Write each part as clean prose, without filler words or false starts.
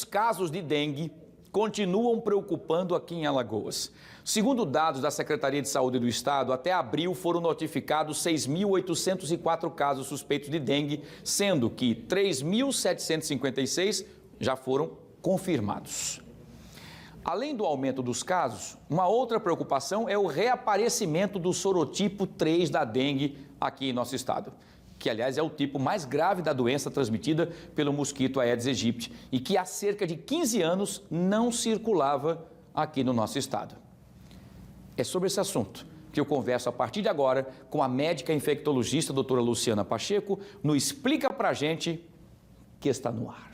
Os casos de dengue continuam preocupando aqui em Alagoas. Segundo dados da Secretaria de Saúde do Estado, até abril foram notificados 6.804 casos suspeitos de dengue, sendo que 3.756 já foram confirmados. Além do aumento dos casos, uma outra preocupação é o reaparecimento do sorotipo 3 da dengue aqui em nosso estado, que, aliás, é o tipo mais grave da doença transmitida pelo mosquito Aedes aegypti e que há cerca de 15 anos não circulava aqui no nosso estado. É sobre esse assunto que eu converso a partir de agora com a médica infectologista doutora Luciana Pacheco, no Explica Pra Gente, que está no ar.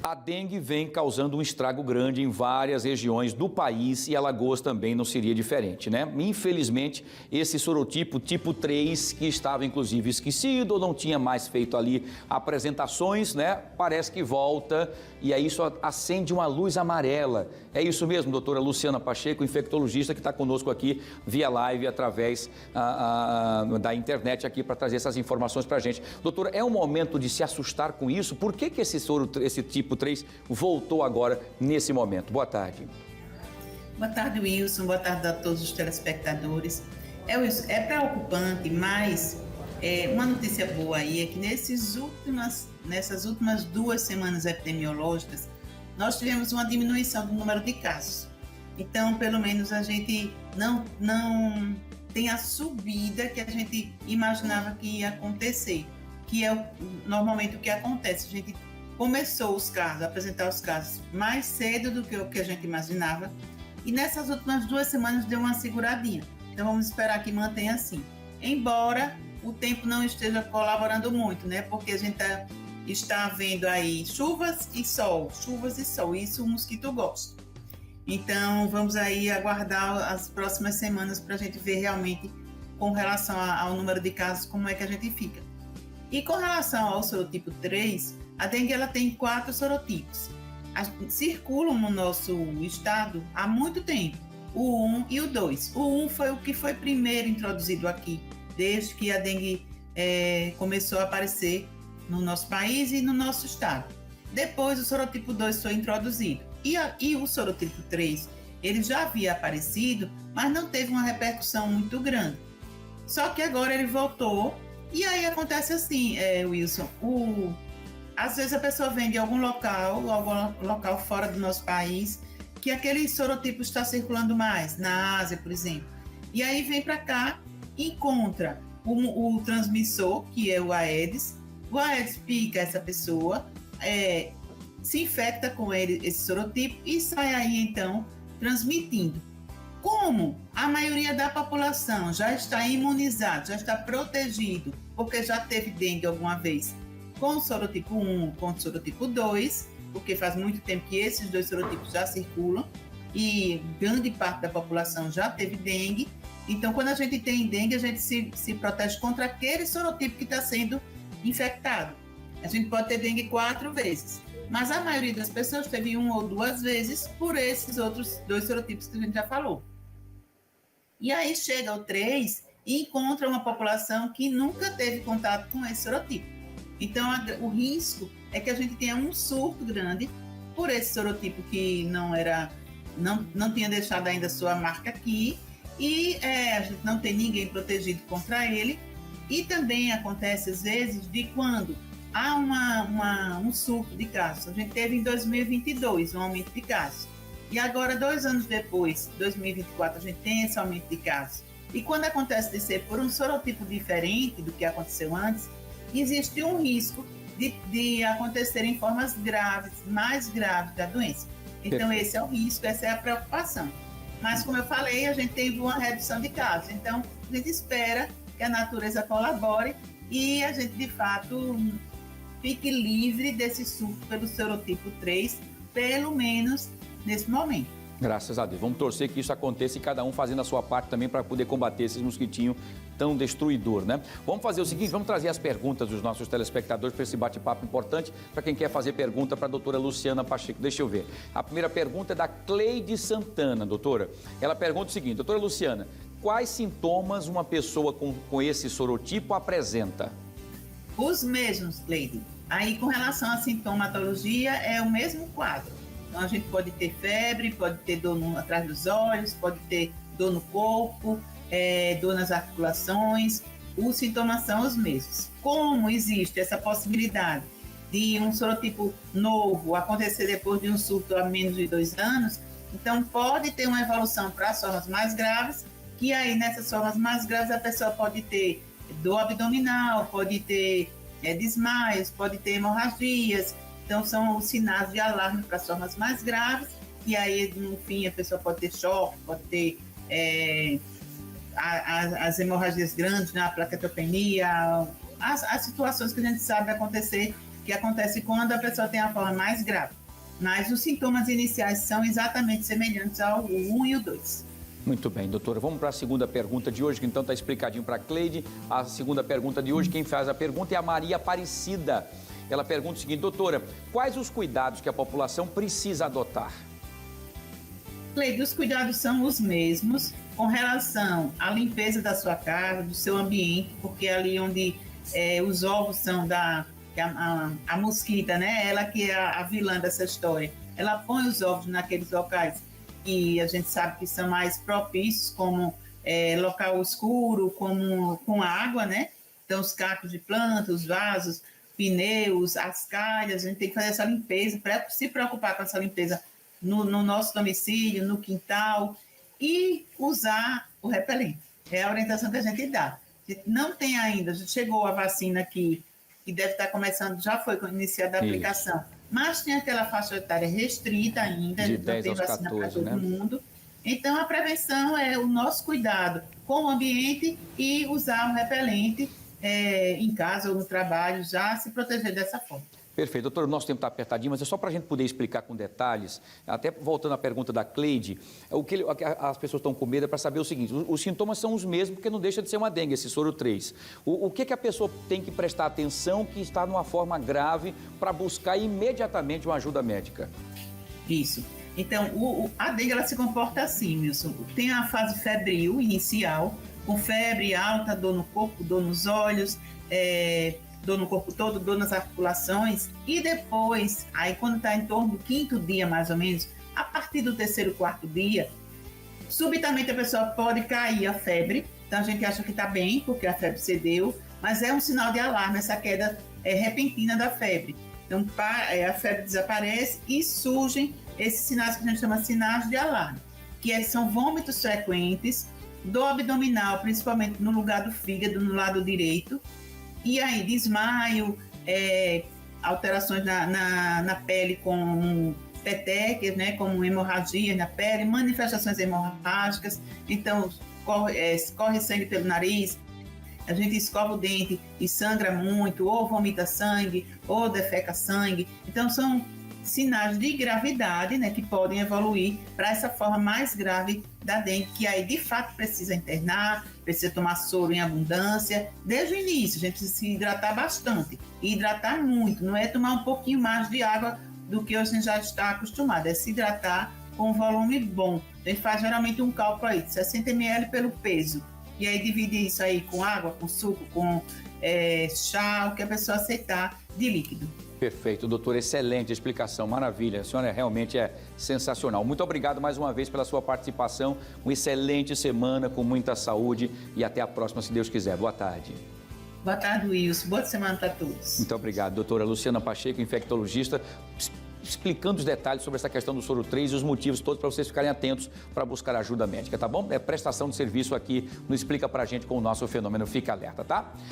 A dengue vem causando um estrago grande em várias regiões do país e Alagoas também não seria diferente, né? Infelizmente, esse sorotipo tipo 3, que estava inclusive esquecido ou não tinha mais feito ali apresentações, né? Parece que volta e aí isso acende uma luz amarela. É isso mesmo, doutora Luciana Pacheco, infectologista, que está conosco aqui via live através da internet aqui para trazer essas informações para a gente. Doutora, é um momento de se assustar com isso? Por que esse tipo 3 voltou agora nesse momento? Boa tarde. Boa tarde, Wilson. Boa tarde a todos os telespectadores. Wilson, é preocupante, mas uma notícia boa aí é que nessas últimas 2 semanas epidemiológicas, nós tivemos uma diminuição do número de casos. Então, pelo menos a gente não tem a subida que a gente imaginava que ia acontecer, que é normalmente o que acontece. A gente começou a apresentar os casos mais cedo do que o que a gente imaginava, e nessas últimas 2 semanas deu uma seguradinha. Então vamos esperar que mantenha assim. Embora o tempo não esteja colaborando muito, né? Porque a gente está vendo aí chuvas e sol, isso o mosquito gosta. Então vamos aí aguardar as próximas semanas para a gente ver realmente com relação ao número de casos como é que a gente fica. E com relação ao sorotipo 3, a dengue ela tem 4 sorotipos. Circulam no nosso estado há muito tempo, o 1 e o 2. O 1 foi o que foi primeiro introduzido aqui, desde que a dengue começou a aparecer no nosso país e no nosso estado. Depois o sorotipo 2 foi introduzido. E o sorotipo 3, ele já havia aparecido, mas não teve uma repercussão muito grande. Só que agora ele voltou, e aí acontece assim, Wilson, às vezes a pessoa vem de algum local fora do nosso país, que aquele sorotipo está circulando mais, na Ásia, por exemplo. E aí vem para cá, encontra o transmissor, que é o Aedes pica essa pessoa, se infecta com esse sorotipo e sai aí então transmitindo. Como a maioria da população já está imunizado, já está protegido, porque já teve dengue alguma vez, com o sorotipo 1, com o sorotipo 2, porque faz muito tempo que esses 2 sorotipos já circulam e grande parte da população já teve dengue. Então, quando a gente tem dengue, a gente se protege contra aquele sorotipo que está sendo infectado. A gente pode ter dengue 4 vezes, mas a maioria das pessoas teve 1 ou 2 vezes por esses outros 2 sorotipos que a gente já falou. E aí chega o 3 e encontra uma população que nunca teve contato com esse sorotipo. Então, o risco é que a gente tenha um surto grande por esse sorotipo que não tinha deixado ainda sua marca aqui e a gente não tem ninguém protegido contra ele. E também acontece, às vezes, de quando há um surto de casos. A gente teve em 2022 um aumento de casos. E agora, 2 anos depois, 2024, a gente tem esse aumento de casos. E quando acontece de ser por um sorotipo diferente do que aconteceu antes, existe um risco de acontecer em formas graves, mais graves da doença. Então, esse é o risco, essa é a preocupação. Mas, como eu falei, a gente teve uma redução de casos. Então, a gente espera que a natureza colabore e a gente, de fato, fique livre desse surto pelo sorotipo 3, pelo menos nesse momento. Graças a Deus. Vamos torcer que isso aconteça e cada um fazendo a sua parte também para poder combater esses mosquitinhos tão destruidor, né? Vamos fazer o seguinte, vamos trazer as perguntas dos nossos telespectadores para esse bate-papo importante, para quem quer fazer pergunta para a doutora Luciana Pacheco. Deixa eu ver. A primeira pergunta é da Cleide Santana, doutora. Ela pergunta o seguinte, doutora Luciana, quais sintomas uma pessoa com esse sorotipo apresenta? Os mesmos, Cleide. Aí, com relação à sintomatologia, é o mesmo quadro. Então, a gente pode ter febre, pode ter dor atrás dos olhos, pode ter dor no corpo, dor nas articulações. Os sintomas são os mesmos. Como existe essa possibilidade de um sorotipo novo acontecer depois de um surto há menos de 2 anos, então pode ter uma evolução para as formas mais graves, que aí nessas formas mais graves a pessoa pode ter dor abdominal, pode ter desmaios, pode ter hemorragias. Então, são os sinais de alarme para as formas mais graves, e aí, no fim, a pessoa pode ter choque, pode ter as hemorragias grandes, né, a plaquetopenia, as situações que a gente sabe acontecer, que acontece quando a pessoa tem a forma mais grave. Mas os sintomas iniciais são exatamente semelhantes ao 1 e o 2. Muito bem, doutora. Vamos para a segunda pergunta de hoje, que então está explicadinho para a Cleide. A segunda pergunta de hoje, quem faz a pergunta é a Maria Aparecida. Ela pergunta o seguinte, doutora, quais os cuidados que a população precisa adotar? Cleide, os cuidados são os mesmos com relação à limpeza da sua casa, do seu ambiente, porque é ali onde os ovos são a mosquita, né? Ela que é a vilã dessa história. Ela põe os ovos naqueles locais que a gente sabe que são mais propícios, como local escuro, como com água, né? Então, os cacos de planta, os vasos, pneus, as calhas, a gente tem que fazer essa limpeza, se preocupar com essa limpeza no nosso domicílio, no quintal, e usar o repelente. É a orientação que a gente dá. A gente não tem ainda, já chegou a vacina aqui, que deve estar começando, já foi iniciada a aplicação, mas tem aquela faixa etária restrita ainda, de não 10 tem aos vacina 14, para todo né? mundo. Então, a prevenção é o nosso cuidado com o ambiente e usar o repelente em casa ou no trabalho, já se proteger dessa forma. Perfeito. Doutor, o nosso tempo está apertadinho, mas é só para a gente poder explicar com detalhes, até voltando à pergunta da Cleide, as pessoas estão com medo para saber o seguinte, os sintomas são os mesmos, porque não deixa de ser uma dengue, esse soro 3. O que a pessoa tem que prestar atenção que está numa forma grave para buscar imediatamente uma ajuda médica? Isso. Então, a dengue ela se comporta assim, Wilson. Tem a fase febril inicial, com febre alta, dor no corpo, dor nos olhos, dor no corpo todo, dor nas articulações, e depois, aí quando está em torno do 5º dia, mais ou menos, a partir do 3º, 4º dia, subitamente a pessoa pode cair a febre, então a gente acha que está bem, porque a febre cedeu, mas é um sinal de alarme, essa queda repentina da febre. Então, a febre desaparece e surgem esses sinais que a gente chama de sinais de alarme, que são vômitos frequentes, dor abdominal, principalmente no lugar do fígado, no lado direito, e aí desmaio, alterações na pele com petequias, né, como hemorragia na pele, manifestações hemorrágicas, então corre sangue pelo nariz, a gente escova o dente e sangra muito, ou vomita sangue, ou defeca sangue, então são sinais de gravidade, né, que podem evoluir para essa forma mais grave da dengue, que aí de fato precisa internar, precisa tomar soro em abundância. Desde o início, a gente precisa se hidratar bastante, e hidratar muito, não é tomar um pouquinho mais de água do que a gente já está acostumado, é se hidratar com um volume bom. A gente faz geralmente um cálculo aí de 60 ml pelo peso, e aí divide isso aí com água, com suco, com chá, o que a pessoa aceitar de líquido. Perfeito, doutor, excelente explicação, maravilha, a senhora realmente é sensacional. Muito obrigado mais uma vez pela sua participação, uma excelente semana, com muita saúde e até a próxima, se Deus quiser. Boa tarde. Boa tarde, Wilson. Boa semana para todos. Muito obrigado, doutora Luciana Pacheco, infectologista, explicando os detalhes sobre essa questão do soro 3 e os motivos todos para vocês ficarem atentos para buscar ajuda médica, tá bom? É prestação de serviço aqui, não explica pra gente com o nosso fenômeno, fica alerta, tá?